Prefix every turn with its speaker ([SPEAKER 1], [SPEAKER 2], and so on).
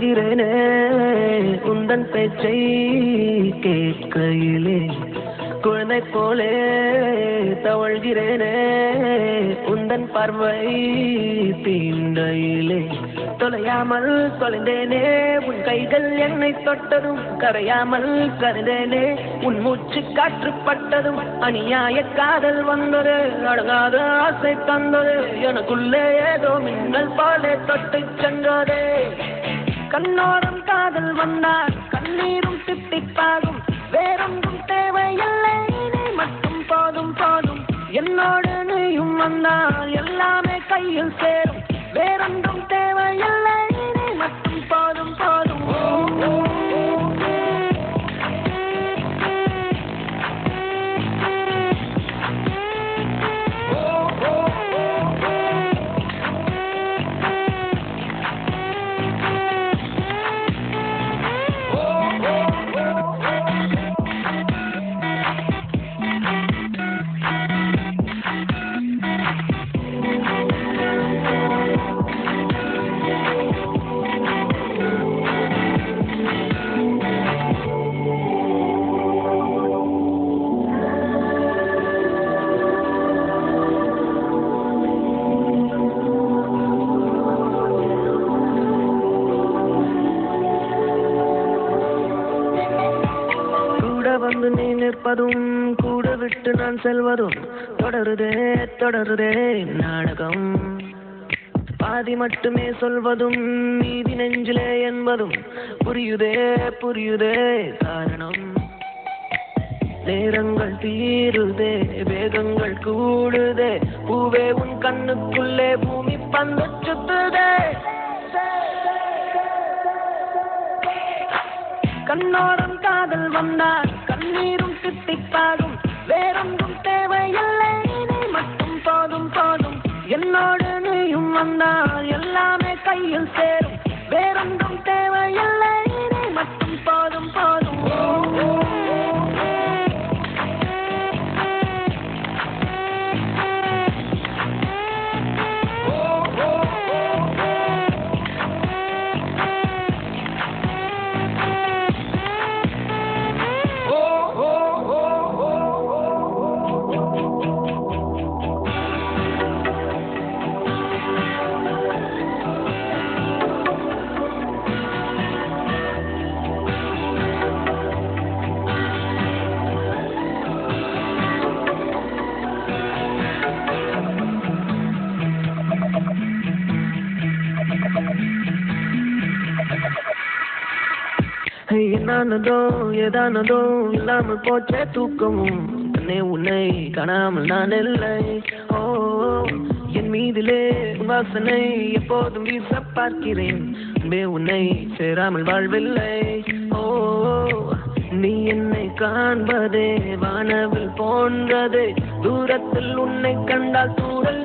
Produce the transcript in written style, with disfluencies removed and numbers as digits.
[SPEAKER 1] தவழ்கிறேனே உந்தன் பேச்சை கேட்கையிலே குழந்தை போலே தவழ்கிறேனே உந்தன் பார்வை தீண்டையிலே தொலையாமல் தொலைந்தேனே உன் கைகள் என்னை தொட்டதும் கரையாமல் கருந்தேனே உன் மூச்சு காற்றுப்பட்டதும் அநியாய காதல் வந்தது அடங்காத ஆசை தந்தது எனக்குள்ளே ஏதோ மின்னல் போலே தொட்டு சென்றதே கண்ணோரம் காதல் வந்தால் கண்ணீரும் தித்திப்பாகும் வேறொன்றும் தேவையில்லை நீ மட்டும் போதும் போதும் என்னோடு நீயும் வந்தால் எல்லாமே கையில் சேரும் வேறொன்றும் தேவையில்லை நீ மட்டும் போதும் போதும் வந்து நீ நிற்பதும் கூட விட்டு நான் செல்வதும் தொடருதே தொடருதே நாடகம் பாதி மட்டுமே சொல்வதும் மீதி நெஞ்சிலே என்பதும் புரியுதே புரியுதே காரணம் நேரங்கள் தீருதே வேகங்கள் கூடுதே பூவே உன் கண்ணுக்குள்ளே பூமி பந்து சுத்துதே கண்ணோரம் காதல் வந்தால் கண்ணீரும் தித்திப்பாகும் வேறொன்றும் தேவையில்லை நீ மட்டும் போதும் போதும் என்னோடு நீயும் வந்தால் எல்லாமே கையில் சேரும் வேறொன்றும் தேவையில்லை நீ மட்டும் போதும் போதும் என்னானதோ ஏதானதோ இல்லாமல் போச்சே தூக்கமும் தன்னை உன்னை காணாமல் நான் இல்லை ஓ என் மீதிலே வாசனை எப்போதும் வீச பார்க்கிறேன் உன்னை சேராமல் வாழ்வில்லை ஓ நீ என்னை காண்பதே வானவில் போன்றதே தூரத்தில் உன்னை கண்டால் தூரல்